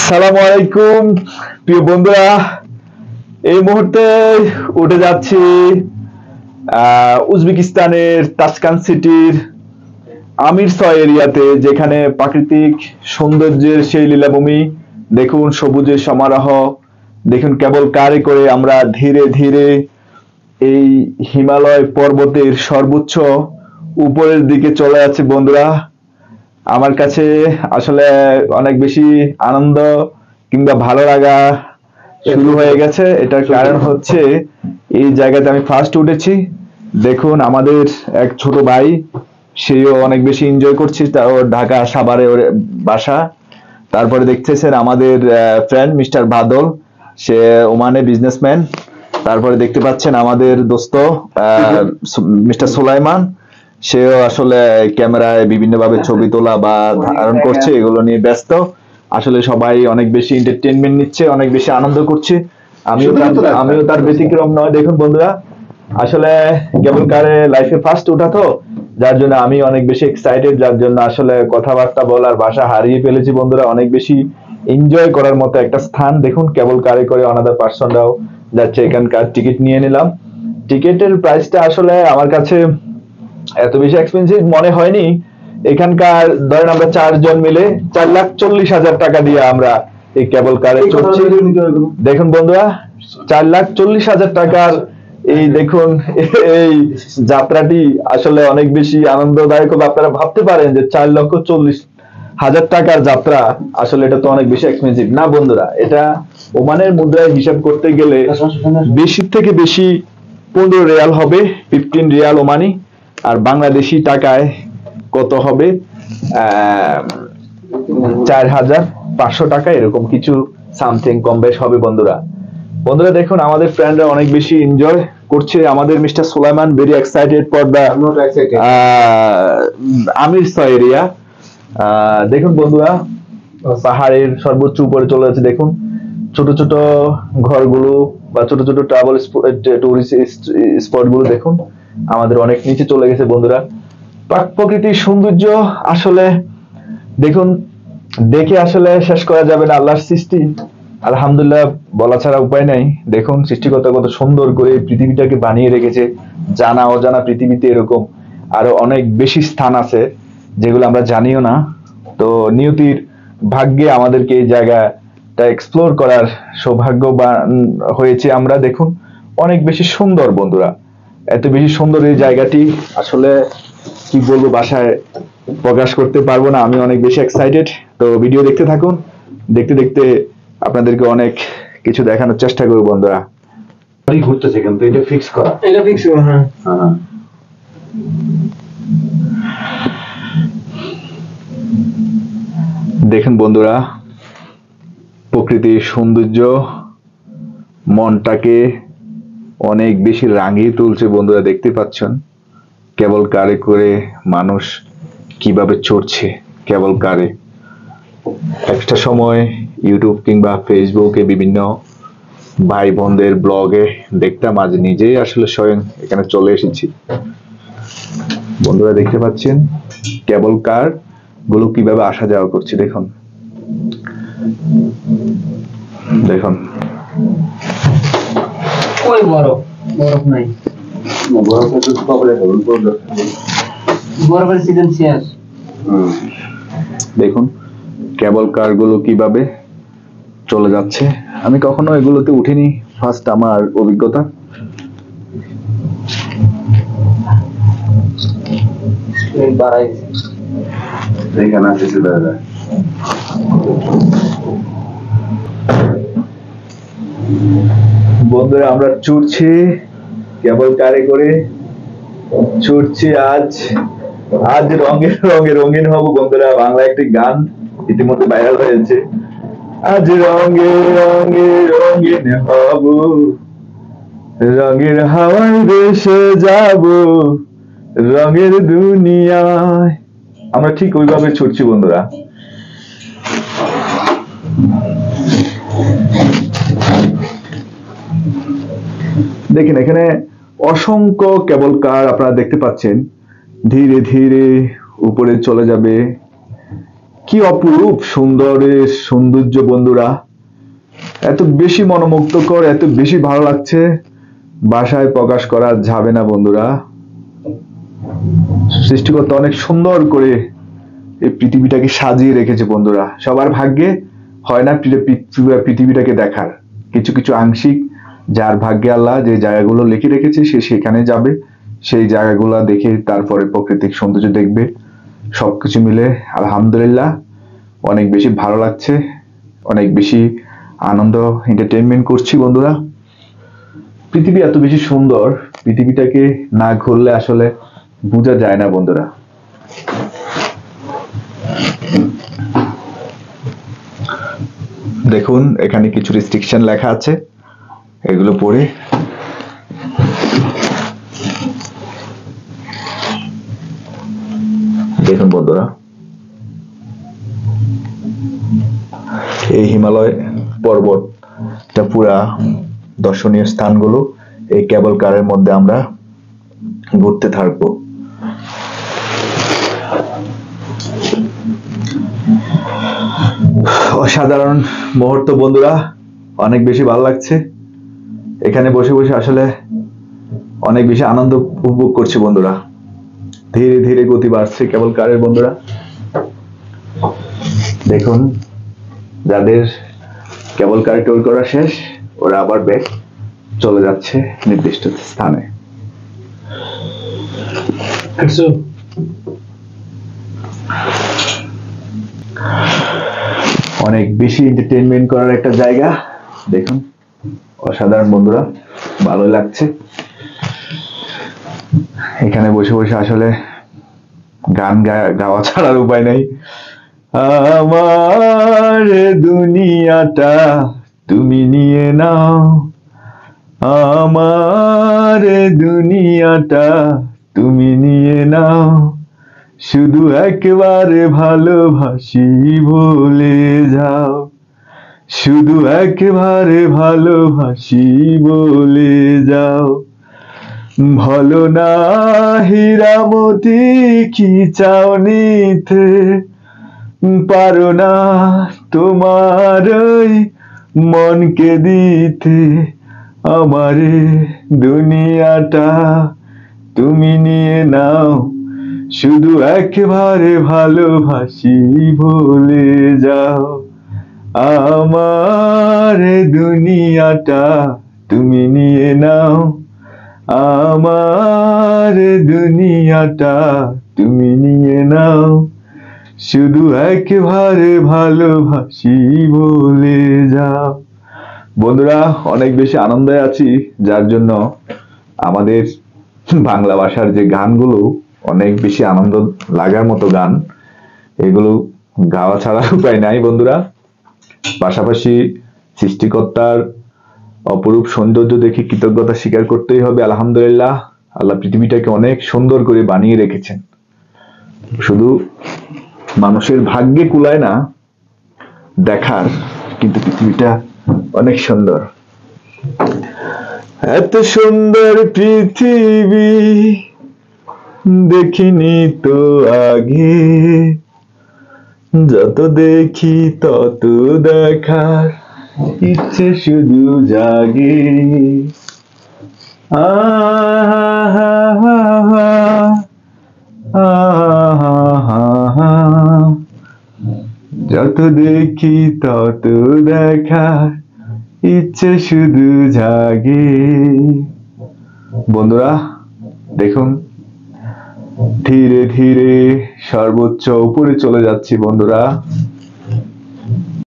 সালামু আলাইকুম প্রিয় বন্ধুরা, এই মুহূর্তে উঠে যাচ্ছি উজবেকিস্তানের তাসকান সিটির আমিরসয় এরিয়াতে, যেখানে প্রাকৃতিক সৌন্দর্যের সেই লীলাভূমি। দেখুন সবুজের সমারোহ, দেখুন কেবল কারে করে আমরা ধীরে ধীরে এই হিমালয় পর্বতের সর্বোচ্চ উপরের দিকে চলে যাচ্ছি বন্ধুরা। আমার কাছে আসলে অনেক বেশি আনন্দ কিংবা ভালো লাগা শুরু হয়ে গেছে। এটার কারণ হচ্ছে এই জায়গাতে আমি ফার্স্ট উঠেছি। দেখুন আমাদের এক ছোট ভাই, সেও অনেক বেশি এনজয় করছে, ওর ঢাকা সাভারে ওর বাসা। তারপরে দেখতেছেন আমাদের ফ্রেন্ড মিস্টার বাদল, সে ওমানে বিজনেসম্যান। তারপরে দেখতে পাচ্ছেন আমাদের দোস্ত মিস্টার সুলাইমান, সেও আসলে ক্যামেরায় বিভিন্নভাবে ছবি তোলা বা ধারণ করছে, এগুলো নিয়ে ব্যস্ত। আসলে সবাই অনেক বেশি এন্টারটেইনমেন্ট নিচ্ছে, অনেক বেশি আনন্দ করছে। আমিও তার ব্যতিক্রম নয়। দেখুন বন্ধুরা, আসলে কেবল কারে লাইফে ফার্স্ট ওঠা তো, যার জন্য আমি অনেক বেশি এক্সাইটেড, যার জন্য আসলে কথাবার্তা বলার ভাষা হারিয়ে ফেলেছি বন্ধুরা। অনেক বেশি এনজয় করার মতো একটা স্থান। দেখুন কেবল কারে করে অনাদার পার্সনরাও যাচ্ছে, এখানকার টিকিট নিয়ে নিলাম। টিকিটের প্রাইসটা আসলে আমার কাছে এত বেশি এক্সপেন্সিভ মনে হয়নি। এখানকার ধরেন আমরা 4 জন মিলে 4,40,000 টাকা দিয়ে আমরা এই কেবল কারে চড়ছি। দেখুন বন্ধুরা, 4,40,000 টাকার এই দেখুন এই যাত্রাটি আসলে অনেক বেশি আনন্দদায়ক। আপনারা ভাবতে পারেন যে 4,40,000 টাকার যাত্রা, আসলে এটা তো অনেক বেশি এক্সপেন্সিভ না বন্ধুরা। এটা ওমানের মুদ্রায় হিসাব করতে গেলে বেশি থেকে বেশি 15 রিয়াল হবে, 15 রিয়াল ওমানি। আর বাংলাদেশি টাকায় কত হবে? 4,500 টাকা, এরকম কিছু সামথিং কম বেশ হবে বন্ধুরা। বন্ধুরা দেখুন আমাদের ফ্রেন্ডরা অনেক বেশি এনজয় করছে। আমাদের mister Sulaiman very excited for the আমিরসয় এরিয়া। দেখুন বন্ধুরা, পাহাড়ের সর্বোচ্চ উপরে চলে যাচ্ছে। দেখুন ছোট ছোট ঘরগুলো বা ছোট ছোট ট্রাভেল টুরিস্ট স্পট গুলো দেখুন আমাদের অনেক নিচে চলে গেছে বন্ধুরা। প্রকৃতির সৌন্দর্য আসলে দেখুন, দেখে আসলে শেষ করা যাবে না। আল্লাহর সৃষ্টি, আলহামদুলিল্লাহ বলা ছাড়া উপায় নাই। দেখুন সৃষ্টিকর্তা কত সুন্দর করে পৃথিবীটাকে বানিয়ে রেখেছে। জানা অজানা পৃথিবীতে এরকম আরো অনেক বেশি স্থান আছে যেগুলো আমরা জানিও না। তো নিয়তির ভাগ্যে আমাদেরকে এই জায়গাটা এক্সপ্লোর করার সৌভাগ্যবান হয়েছে আমরা। দেখুন অনেক বেশি সুন্দর বন্ধুরা, এত বেশি সুন্দর এই জায়গাটি, আসলে কি বলবো, বাসায় প্রকাশ করতে পারবো না। আমি অনেক বেশি এক্সাইটেড। তো ভিডিও দেখতে থাকুন, দেখতে দেখতে আপনাদেরকে অনেক কিছু দেখানোর চেষ্টা করব বন্ধুরা। ঘুরতেছে কিন্তু এটা ফিক্স করা, এটা ফিক্স। হ্যাঁ হ্যাঁ। দেখুন বন্ধুরা, প্রকৃতির সৌন্দর্য মনটাকে অনেক বেশি রাঙিয়ে তুলছে বন্ধুরা। দেখতে পাচ্ছেন কেবল কারে করে মানুষ কিভাবে চড়ছে কেবল কারে। একটা সময় ইউটিউব কিংবা ফেসবুকে বিভিন্ন ভাই বোনদের ব্লগে দেখতাম, আজ নিজেই আসলে স্বয়ং এখানে চলে এসেছি বন্ধুরা। দেখতে পাচ্ছেন কেবল কার গুলো কিভাবে আসা যাওয়া করছে। দেখুন দেখুন ওই বরফ নাই, বরফের সিজন শেষ। দেখুন কেবল কার গুলো কিভাবে চলে যাচ্ছে। আমি কখনো এগুলোতে উঠিনি, ফার্স্ট আমার অভিজ্ঞতা। এইখানে আসছে দাদা। বন্ধুরা আমরা চড়ছি কেবল কারে করে, চড়ছি আজ আজ রঙের রঙে রঙিন হব বন্ধুরা। বাংলা একটি গান ইতিমধ্যে ভাইরাল হয়েছে, আজ রঙে রঙে রঙিন হব, রঙের হাওয়ায় ভেসে যাব রঙের দুনিয়ায়। আমরা ঠিক ওইভাবে ছুটছি বন্ধুরা। দেখেন এখানে অসংখ্য কেবল কার আপনারা দেখতে পাচ্ছেন, ধীরে ধীরে উপরে চলে যাবে। কি অপরূপ সুন্দরের সৌন্দর্য বন্ধুরা, এত বেশি মনোমুগ্ধকর, এত বেশি ভালো লাগছে, ভাষায় প্রকাশ করা যাবে না বন্ধুরা। সৃষ্টিকর্তা অনেক সুন্দর করে এই পৃথিবীটাকে সাজিয়ে রেখেছে বন্ধুরা। সবার ভাগ্যে হয় না পৃথিবীটাকে দেখার, কিছু কিছু আংশিক, যার ভাগ্যে আল্লাহ যে জায়গাগুলো লিখে রেখেছে সে সেখানে যাবে, সেই জায়গাগুলো দেখে তারপরে প্রাকৃতিক সৌন্দর্য দেখবে। সবকিছু মিলে আলহামদুলিল্লাহ অনেক বেশি ভালো লাগছে, অনেক বেশি আনন্দ এন্টারটেইনমেন্ট করছি বন্ধুরা। পৃথিবী এত বেশি সুন্দর, পৃথিবীটাকে না ঘুরলে আসলে বোঝা যায় না বন্ধুরা। দেখুন এখানে কিছু রেস্ট্রিকশন লেখা আছে, এগুলো পড়ে দেখুন বন্ধুরা। এই হিমালয় পর্বতটা পুরা দর্শনীয় স্থানগুলো এই কেবল কারের মধ্যে আমরা ঘুরতে থাকবো। অসাধারণ মুহূর্ত বন্ধুরা, অনেক বেশি ভালো লাগছে। এখানে বসে বসে আসলে অনেক বেশি আনন্দ উপভোগ করছি বন্ধুরা। ধীরে ধীরে গতি বাড়ছে কেবল কারের বন্ধুরা। দেখুন যাদের কেবল কার ট্যুর করা শেষ, ওরা আবার ব্যাক চলে যাচ্ছে নির্দিষ্ট স্থানে। অনেক বেশি এন্টারটেইনমেন্ট করার একটা জায়গা, দেখুন অসাধারণ বন্ধুরা, ভালো লাগছে। এখানে বসে বসে আসলে গান গাওয়া ছাড়ার উপায় নাই। আমার দুনিয়াটা তুমি নিয়ে নাও, আমার দুনিয়াটা তুমি নিয়ে নাও, শুধু একবারে ভালোবাসি বলে যাও, শুধু একবারে ভালোবাসি বলে যাও। ভালো না হীরামতি কি চাও নিতে, পারো না তোমার ওই মনকে দিতে, আমারে দুনিয়াটা তুমি নিয়ে নাও, শুধু একবারে ভালোবাসি বলে যাও। আমার দুনিয়াটা তুমি নিয়ে নাও, আমার দুনিয়াটা তুমি নিয়ে নাও, শুধু একবারে ভালোবাসি বলে যাও। বন্ধুরা অনেক বেশি আনন্দে আছি, যার জন্য আমাদের বাংলা ভাষার যে গানগুলো অনেক বেশি আনন্দ লাগার মতো গান, এগুলো গাওয়া ছাড়া উপায় নাই বন্ধুরা। পাশাপাশি সৃষ্টিকর্তার অপরূপ সৌন্দর্য দেখে কৃতজ্ঞতা স্বীকার করতেই হবে। আলহামদুলিল্লাহ, আল্লাহ পৃথিবীটাকে অনেক সুন্দর করে বানিয়ে রেখেছেন, শুধু মানুষের ভাগ্যে কুলায় না দেখার, কিন্তু পৃথিবীটা অনেক সুন্দর। এত সুন্দর পৃথিবী দেখিনি তো আগে, যত দেখি তত দেখার ইচ্ছে শুধু জাগে। যত দেখি তত দেখার ইচ্ছে শুধু জাগে। বন্ধুরা দেখুন ধীরে ধীরে সর্বোচ্চ উপরে চলে যাচ্ছি বন্ধুরা।